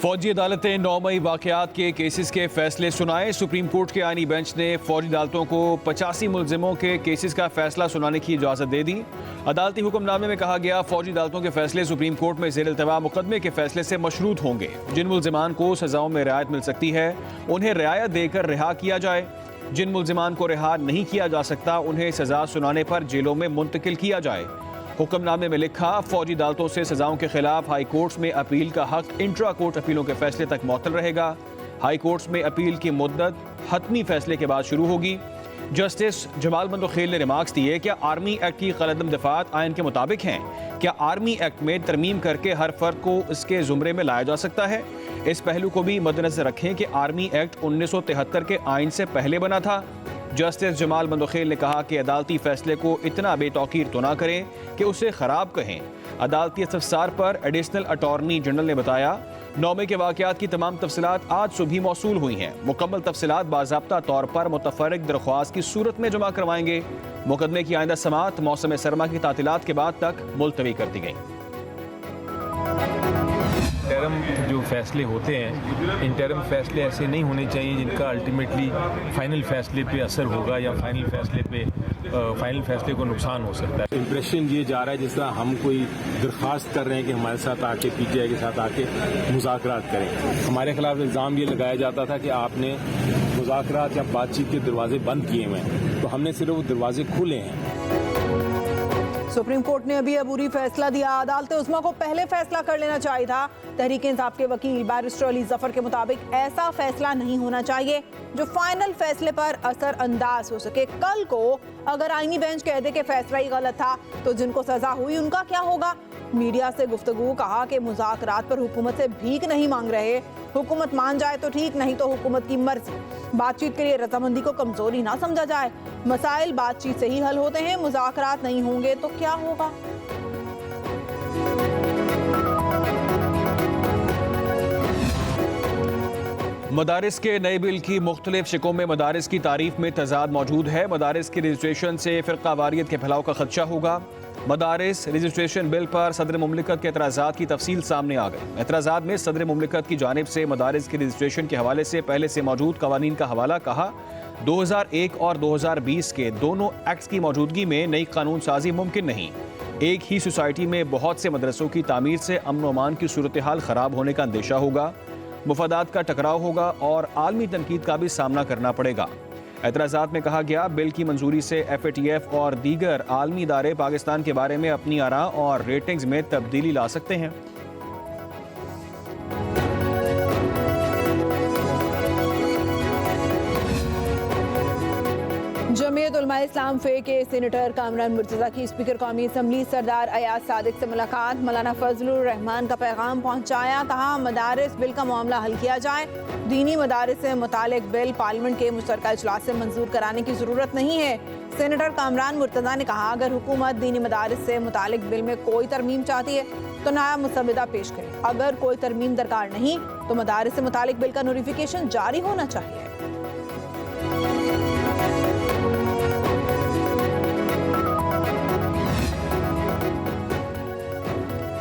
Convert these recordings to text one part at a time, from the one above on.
फौजी अदालतें 9 मई वाकयात के केसेस के फैसले सुनाए। सुप्रीम कोर्ट के आईनी बेंच ने फौजी अदालतों को 85 मुलजिमों के केसेस का फैसला सुनाने की इजाज़त दे दी। अदालती हुक्मनामे में कहा गया, फौजी अदालतों के फैसले सुप्रीम कोर्ट में ज़ेर इल्तवा मुकदमे के फैसले से मशरूत होंगे। जिन मुलजिमान को सजाओं में रियायत मिल सकती है उन्हें रियायत देकर रिहा किया जाए। जिन मुलजिमान को रिहा नहीं किया जा सकता उन्हें सजा सुनाने पर जेलों में मुंतकिल किया जाए। हुक्मनामे में लिखा, फौजी अदालतों से सजाओं के खिलाफ हाई कोर्ट्स में अपील का हक इंट्रा कोर्ट अपीलों के फैसले तक मुअत्तल रहेगा। हाई कोर्ट्स में अपील की मुद्दत हतमी फैसले के बाद शुरू होगी। जस्टिस जमाल बंदोखेल ने रिमार्क्स दिए, क्या आर्मी एक्ट की कलअदम दफात आयन के मुताबिक हैं? क्या आर्मी एक्ट में तरमीम करके हर फर्द को इसके जुमरे में लाया जा सकता है? इस पहलू को भी मद्देनजर रखें कि आर्मी एक्ट 1973 के आइन से पहले बना था। जस्टिस जमाल बंदोखेल ने कहा कि अदालती फैसले को इतना बेतौकीर तो ना करें कि उसे खराब कहें। अदालती इस्तफसार पर एडिशनल अटॉर्नी जनरल ने बताया, 9 मई के वाकयात की तमाम तफसीलात आज सुबह मौसूल हुई हैं। मुकम्मल तफसीलात बाज़ाब्ता तौर पर मुतफर्रिक दरख्वास्त की सूरत में जमा करवाएंगे। मुकदमे की आइंदा समाअत मौसम सरमा की तातीलात के बाद तक मुलतवी कर दी गई। इंटरम जो फैसले होते हैं, इंटरम फैसले ऐसे नहीं होने चाहिए जिनका अल्टीमेटली फाइनल फैसले पे असर होगा या फाइनल फैसले को नुकसान हो सकता है। इम्प्रेशन ये जा रहा है जिस तरह हम कोई दरख्वास्त कर रहे हैं कि हमारे साथ आके पीटीआई के साथ आके मुज़ाकरात करें। हमारे खिलाफ इल्ज़ाम ये लगाया जाता था कि आपने मुज़ाकरात या बातचीत के दरवाजे बंद किए हुए हैं, तो हमने सिर्फ वो दरवाजे खोले हैं। सुप्रीम कोर्ट ने अभी अबूरी फैसला दिया। अदालत उस्मा को पहले फैसला कर लेना चाहिए था। तहरीक इंसाफ के वकील बैरिस्टर अली जफर के मुताबिक ऐसा फैसला नहीं होना चाहिए जो फाइनल फैसले पर असर अंदाज हो सके। कल को अगर आईनी बेंच कह दे कि फैसला ही गलत था तो जिनको सजा हुई उनका क्या होगा? मीडिया से गुफ्तगू कहा कि मुज़ाकरात पर हुकूमत से भीख नहीं मांग रहे, हुकूमत मान जाए तो ठीक, नहीं तो हुकूमत की मर्जी। बातचीत के लिए रजामंदी को कमजोरी ना समझा जाए। मसाइल बातचीत से ही हल होते हैं, मुज़ाकरात नहीं होंगे तो क्या होगा? मदारिस के नए बिल की मुख्तलिफ शिकों में मदारिस की तारीफ में तजाद मौजूद है। मदारिस की रजिस्ट्रेशन से फ़िरक़ावारियत के फैलाव का खदशा होगा। मदारिस रजिस्ट्रेशन बिल पर सदर मुमलिकत के एतराज़ात की तफसील सामने आ गई। एतराज़ात में सदर मुमलिकत की जानिब से मदारिस के रजिस्ट्रेशन के हवाले से पहले से मौजूद कवानीन का हवाला कहा। 2001 और 2020 के दोनों एक्ट्स की मौजूदगी में नई कानून साजी मुमकिन नहीं। एक ही सोसाइटी में बहुत से मदरसों की तामीर से अमन व अमान की सूरत हाल ख़राब होने का अंदेशा होगा, मुफादात का टकराव होगा और आलमी तनकीद का भी सामना करना पड़ेगा। एतराज़ात में कहा गया, बिल की मंजूरी से FATF और दीगर आलमी इदारे पाकिस्तान के बारे में अपनी आरा और रेटिंग्स में तब्दीली ला सकते हैं। जमीयत उलमा इस्लाम फे के सीनेटर कामरान मुर्तज़ा की स्पीकर कौमी असम्बली सरदार अयाज सादिक से मुलाकात। मौलाना फजलुर रहमान का पैगाम पहुंचाया। कहा, मदारिस बिल का मामला हल किया जाए। दीनी मदारिस से मुतालिक बिल पार्लियामेंट के मुश्तरका इजलास से मंजूर कराने की जरूरत नहीं है। सेनेटर कामरान मुर्तज़ा ने कहा, अगर हुकूमत दीनी मदारिस से मुतालिक बिल में कोई तरमीम चाहती है तो नायब मुसविदा पेश करे। अगर कोई तरमीम दरकार नहीं तो मदारिस से मुतालिक बिल का नोटिफिकेशन जारी होना चाहिए।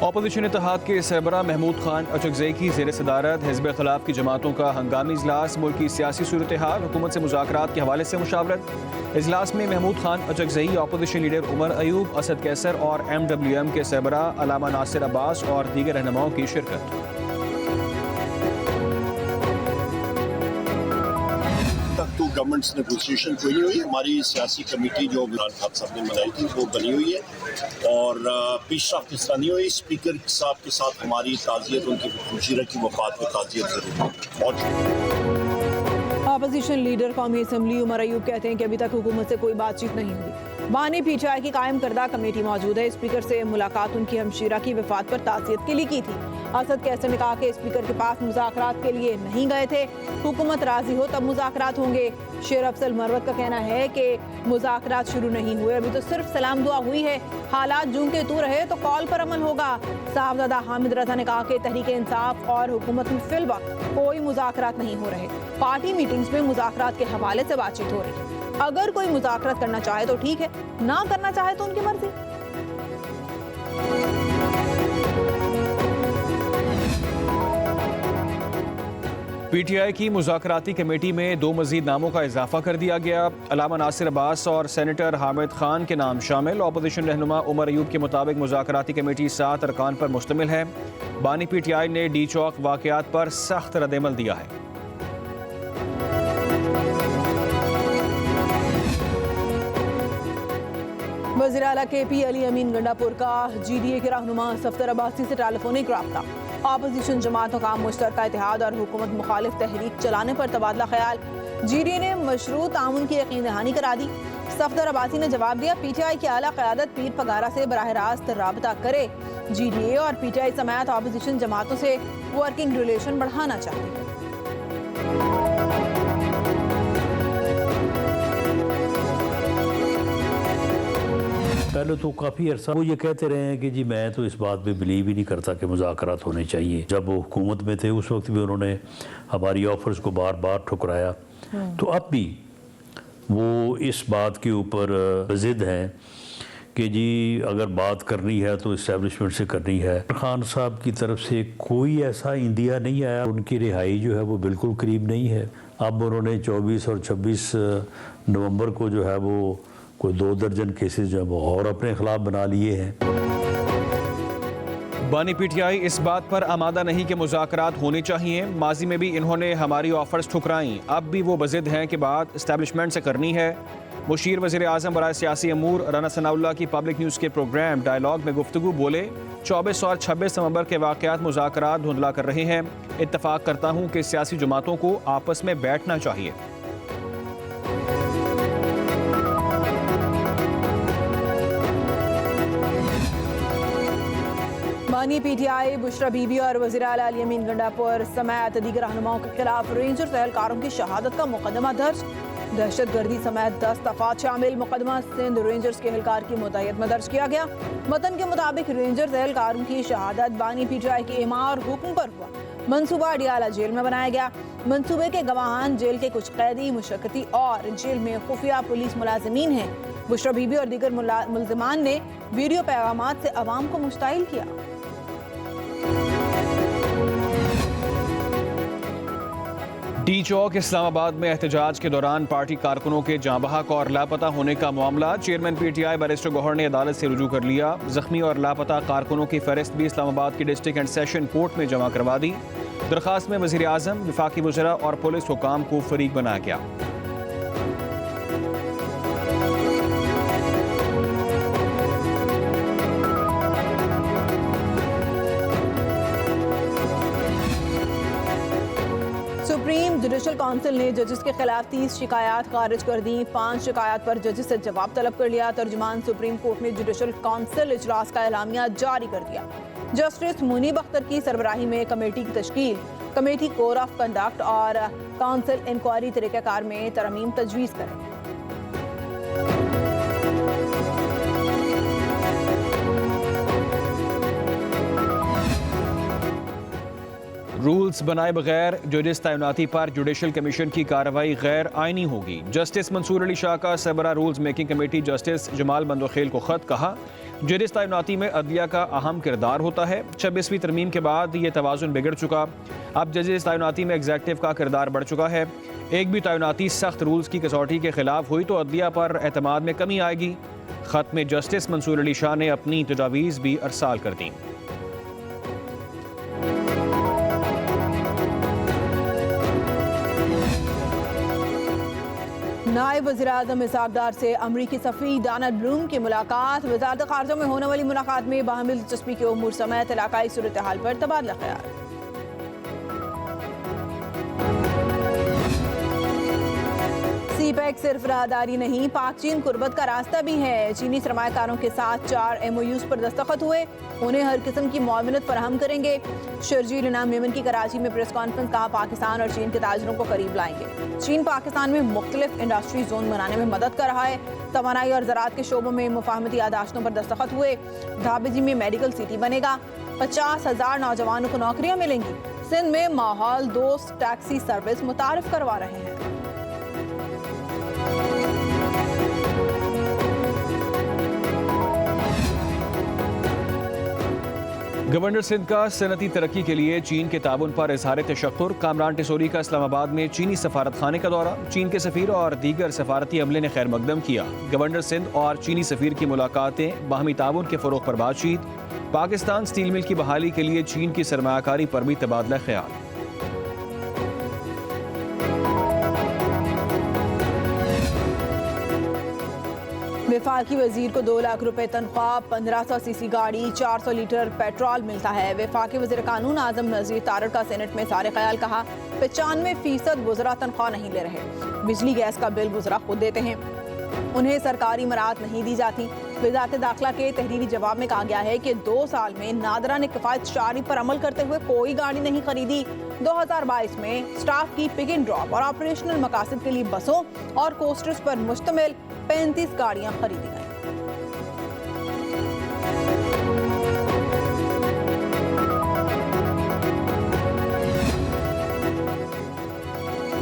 अपोजिशन इत्तेहाद के सरबराह महमूद खान अचकज़ई की ज़ेर सदारत हिज़्ब ख़िलाफ़ की जमातों का हंगामी इजलास। मुल्क की सियासी सूरत हाल, हुकूमत से मुज़ाकरात के हवाले से मुशावरत। इजलास में महमूद खान अचकज़ई, अपोजिशन लीडर उमर अयूब, असद कैसर और MWM के सरबराह अलामा नासिर अब्बास और दीगर रहनुमाओं की शिरकत। तो गवर्नमेंट्स नेगोशिएशन कोई नहीं हुई। हमारी सियासी कमेटी जो इमरान खान साहब ने बनाई थी वो बनी हुई है और पेशरफ्त इस तरह नहीं हुई। स्पीकर साहब के साथ हमारी ताज़ियत, उनकी खुशीरा की वफात में ताज़ियत जरूर है। अपोजिशन लीडर कौमी असम्बली उमर अयूब कहते हैं कि अभी तक हुकूमत से कोई बातचीत नहीं हुई। बानी PTI की कायम करदा कमेटी मौजूद है। स्पीकर से मुलाकात उनकी हमशीरा की वफात पर ताज़ियत के लिए की थी। असद कैसर ने कहा कि स्पीकर के पास मुज़ाकरात के लिए नहीं गए थे, हुकूमत राजी हो तब मुज़ाकरात होंगे। शेर अफजल मरवत का कहना है कि मुज़ाकरात शुरू नहीं हुए, अभी तो सिर्फ सलाम दुआ हुई है। हालात जूं के तू रहे तो कॉल पर अमल होगा। साहबजादा हामिद रजा ने कहा कि तहरीक इंसाफ और हुकूमत में फिल वक्त कोई मुज़ाकरात नहीं हो रहे। पार्टी मीटिंग्स में मुज़ाकरात के हवाले से बातचीत हो रही है। अगर कोई मुज़ाकरात करना चाहे तो ठीक है, ना करना चाहे तो उनकी मर्जी। पीटीआई की मुज़ाकराती कमेटी में 2 मज़ीद नामों का इजाफा कर दिया गया। अल्लामा नासिर अब्बास और सेनेटर हामिद खान के नाम शामिल। अपोजिशन रहनुमा उमर अयूब के मुताबिक मुज़ाकराती कमेटी 7 अरकान पर मुश्तमिल है। बानी पीटीआई ने डी चौक वाक़यात पर सख्त रद्द-ए-अमल दिया है। वज़ीर आला KP अली अमीन गंडापुर का GDA के रहनुमा सफ्दर अब्बासी से टेलीफोनिक राब्ता। अपोजिशन जमातों का मुश्तरका इत्तेहाद और हुकूमत मुखालिफ तहरीक चलाने पर तबादला ख्याल। GDA ने मशरूत ताउन की यकीन दहानी करा दी। सफ्दर अब्बासी ने जवाब दिया, PTI की आला क़यादत पीर पगारा से बराह रास्त राबता करे। GDA और PTI समेत अपोजिशन जमातों से वर्किंग रिलेशन बढ़ाना चाहती है। पहले तो काफ़ी अरसा वो ये कहते रहे हैं कि जी मैं तो इस बात पे बिलीव ही नहीं करता कि मुज़ाकरात होने चाहिए। जब वो हुकूमत में थे उस वक्त भी उन्होंने हमारी ऑफर्स को बार बार ठुकराया। तो अब भी वो इस बात के ऊपर ज़िद हैं कि जी अगर बात करनी है तो इस्टेब्लिशमेंट से करनी है। खान साहब की तरफ से कोई ऐसा इंदिया नहीं आया। उनकी रिहाई जो है वो बिल्कुल करीब नहीं है। अब उन्होंने 24 और 26 नवंबर को जो है वो कोई 2 दर्जन केसेस जो है वो और अपने खिलाफ बना लिए हैं। बानी पीटीआई इस बात पर आमादा नहीं कि मुज़ाकरात होने चाहिए। माजी में भी इन्होंने हमारी ऑफर्स ठुकराई, अब भी वो बज़िद हैं कि बात इस्टेब्लिशमेंट से करनी है। मुशीर वज़ीर आज़म बराए सियासी अमूर राना सनाउल्लाह की पब्लिक न्यूज़ के प्रोग्राम डायलॉग में गुफ्तगू बोले, 24 और 26 नवंबर के वाक़यात मुज़ाकरात धुंधला कर रहे हैं। इत्तफ़ाक़ करता हूँ कि सियासी जमातों को आपस में बैठना चाहिए। बानी पीटीआई बुशरा बीबी और वज़ीर आला अली अमीन गंडापुर समेत दीगर रहनुमाओं के खिलाफ रेंजर्स एहलकारों की शहादत का मुकदमा दर्ज। दहशतगर्दी समेत 10 दफात शामिल मुकदमा सिंध रेंजर्स के एहलकार की मुद्दत में दर्ज किया गया। मतन के मुताबिक रेंजर्स एहलकारों की शहादत बानी पीटीआई के इमा और हुक्म पर हुआ। मनसूबा अडियाला जेल में बनाया गया। मनसूबे के गवाहान जेल के कुछ कैदी, मुशक्कती और जेल में खुफिया पुलिस मुलाजिमीन हैं। बुशरा बीबी और दीगर मुल्जिमान ने वीडियो पैगामात से अवाम को मुश्ताइल किया। डी चौक इस्लामाबाद में एहतजाज के दौरान पार्टी कारकुनों के जाँ बहक और लापता होने का मामला। चेयरमैन पीटीआई बैरिस्टर गौहर ने अदालत से रुजू कर लिया। जख्मी और लापता कारकुनों की फहरिस्त भी इस्लामाबाद की डिस्ट्रिक्ट एंड सेशन कोर्ट में जमा करवा दी। दरख्वास्त में वज़ीर आज़म, वफाकी वज़रा और पुलिस हुकाम को फरीक बनाया गया। सुप्रीम जुडिशल काउंसिल ने जजेस के खिलाफ 30 शिकायत खारिज कर दी। 5 शिकायत पर जजेस से जवाब तलब कर लिया। तर्जुमान सुप्रीम कोर्ट ने जुडिशल काउंसिल इजलास का एलामिया जारी कर दिया। जस्टिस मुनीब अख्तर की सरबराही में कमेटी की तश्कील। कमेटी कोड ऑफ कंडक्ट और काउंसिल इंक्वायरी तरीक़ाकार में तरमीम तजवीज़ करें। रूल्स बनाए बगैर जजेस तैनाती पर जुडिशल कमीशन की कार्रवाई गैर आइनी होगी। जस्टिस मंसूर अली शाह का सरबरा rules making committee justice Jamal Mandokhail को खत। कहा, जजेस तैनाती में अदलिया का अहम किरदार होता है। 26वीं तरमीम के बाद ये तवाज़ुन बिगड़ चुका। अब जजेस तैनाती में एग्जेक्टिव का किरदार बढ़ चुका है। एक भी तैनाती सख्त रूल्स की कसौटी के खिलाफ हुई तो अदलिया पर एतमाद में कमी आएगी। खत में जस्टिस मंसूर अली शाह ने अपनी तजावीज़ भी अरसाल कर दी। नायब वज़ीर-ए-आज़म इसहाक़ डार से अमरीकी सफ़ीर डोनाल्ड ब्लूम की मुलाकात। वज़ारत ख़ारजा में होने वाली मुलाकात में बाहमी दिलचस्पी के उमूर समेत इलाकाई सूरत हाल पर तबादला ख्याल। सीपैक सिर्फ राहदारी नहीं, पाक चीन कुर्बत का रास्ता भी है। चीनी सरमायाकारों के साथ 4 MOUs पर दस्तखत हुए। उन्हें हर किस्म की मुआवनत फराहम करेंगे। शर्जील इनाम मेमन की कराची में प्रेस कॉन्फ्रेंस। कहा, पाकिस्तान और चीन के ताजरों को करीब लाएंगे। चीन पाकिस्तान में मुख्तलिफ इंडस्ट्री जोन बनाने में मदद कर रहा है। तवानाई और ज़राअत के शोबों में मुफाहमती यादाश्तों पर दस्तखत हुए। धाबेजी में मेडिकल सिटी बनेगा। 50,000 नौजवानों को नौकरियां मिलेंगी। सिंध में माहौल दोस्त टैक्सी सर्विस मुतारिफ करवा रहे हैं। गवर्नर सिंध का सनती तरक्की के लिए चीन के ताउन पर इजहार तशक्कुर। कामरान टिसोरी का इस्लामाबाद में चीनी सफारत खाने का दौरा। चीन के सफीर और दीगर सफारती अमले ने खैर मकदम किया। गवर्नर सिंध और चीनी सफीर की मुलाकातें, बाहमी ताउन के फ़रोग़ पर बातचीत। पाकिस्तान स्टील मिल की बहाली के लिए चीन की सरमायाकारी पर भी तबादला ख्याल। वफाकी वजीर को 2 लाख रुपए तनख्वाह, 1500 सीसी गाड़ी, 400 लीटर पेट्रोल मिलता है। वफाकी वज़ीर कानून आजम नज़ीर तारड़ का सेनेट में सारे ख्याल कहा, 95% वज़रा तनख्वाह नहीं ले रहे। बिजली गैस का बिल वज़रा खुद देते हैं, उन्हें सरकारी मराहत नहीं दी जाती। वज़ारत दाखिला के तहरीरी जवाब में कहा गया है कि 2 साल में नादरा ने किफ़ायत शारी पर अमल करते हुए कोई गाड़ी नहीं खरीदी। 2022 में स्टाफ की पिक एंड ड्रॉप और ऑपरेशनल मकासद के लिए बसों और कोस्टर्स पर मुश्तमिल 35 गाड़ियां खरीदी गई।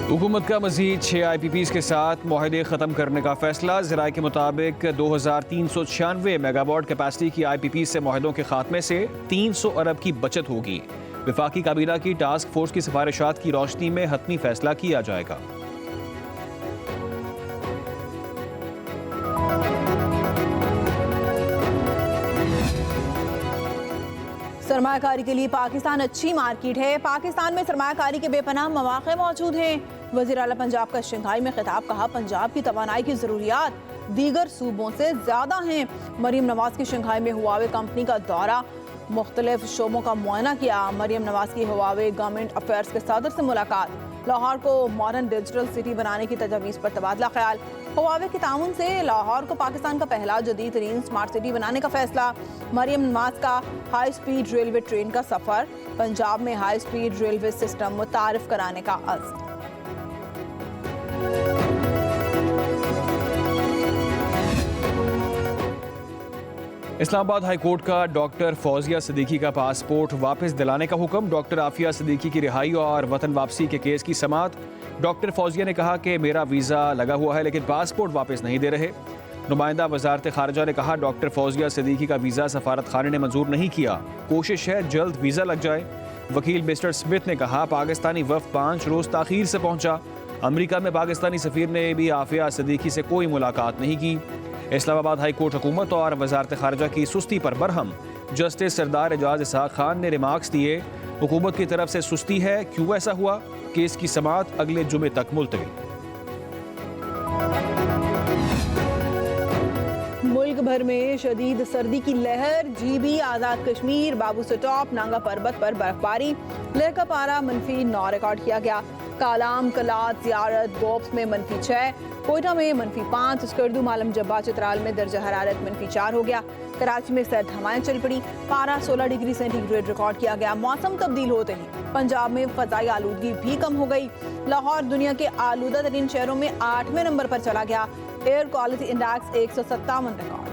हुकूमत का मजीद 6 IPPs के साथ मुआहदे ख़त्म करने का फैसला। ज़राए के मुताबिक 2396 मेगावाट कैपेसिटी की IPPs से मुआहदों के खात्मे से 300 अरब की बचत होगी। वफाकी काबीना की टास्क फोर्स की सिफारिशात की रोशनी में हतमी फैसला किया जाएगा। सरमायाकारी के लिए पाकिस्तान अच्छी मार्केट है। पाकिस्तान में सरमायाकारी के बेपनाह मौके मौजूद हैं। वज़ीर आला पंजाब का शंघाई में खिताब, कहा पंजाब की तवानाई की ज़रूरियात दीगर सूबों से ज़्यादा हैं। मरीम नवाज की शंघाई में हुआवे कंपनी का दौरा, मुख्तलिफ शोबों का मुआयना किया। मरीम नवाज की हुआवे गवर्नमेंट अफेयर्स के सदर से मुलाकात। लाहौर को मॉडर्न डिजिटल सिटी बनाने की तजवीज़ पर तबादला ख्याल। हुआवे के ताउन से लाहौर को पाकिस्तान का पहला जदीद तरीन स्मार्ट सिटी बनाने का फैसला। मरीम नवाज का हाई स्पीड रेलवे ट्रेन का सफ़र। पंजाब में हाई स्पीड रेलवे सिस्टम मुतारिफ कराने का अज़्म। इस्लामाबाद हाई कोर्ट का डॉक्टर फौजिया सिद्दीकी का पासपोर्ट वापस दिलाने का हुक्म। डॉक्टर आफिया सिद्दीकी की रिहाई और वतन वापसी के केस की समाअत। डॉक्टर फौजिया ने कहा कि मेरा वीज़ा लगा हुआ है लेकिन पासपोर्ट वापस नहीं दे रहे। नुमाइंदा वजारत खारजा ने कहा, डॉक्टर फौजिया सिद्दीकी का वीज़ा सफारत खाने ने मंजूर नहीं किया, कोशिश है जल्द वीज़ा लग जाए। वकील मिस्टर स्मिथ ने कहा, पाकिस्तानी वफ़द 5 रोज़ ताख़ीर से पहुंचा। अमरीका में पाकिस्तानी सफ़ीर ने भी आफिया सिद्दीकी से कोई मुलाकात नहीं की। इस्लामाबाद हाई कोर्ट हुकूमत और वजारत खारजा की सुस्ती पर बरहम। जस्टिस सरदार एजाज इसहाक खान ने रिमार्क्स दिए, हुकूमत की तरफ से सुस्ती है, क्यों ऐसा हुआ? केस की समाअत अगले जुमे तक मुलतवी। मुल्क भर में शदीद सर्दी की लहर। GB, आज़ाद कश्मीर, बाबू से टॉप, नांगा पर्वत पर बर्फबारी। लेह का पारा -9 रिकॉर्ड किया गया। कालाम, कलात, ज़ियारत, गोप्स में -6, कोयटा में -5, स्कर्दू, मालम जब्बा, चित्राल में दर्जा हरारत -4 हो गया। कराची में सर्द हवाएं चल पड़ी, पारा 16 डिग्री सेंटीग्रेड रिकॉर्ड किया गया। मौसम तब्दील होते ही पंजाब में फ़ज़ाई आलूदगी भी कम हो गई। लाहौर दुनिया के आलूदा तरीन शहरों में 8वें नंबर पर चला गया। Air quality index 157 record.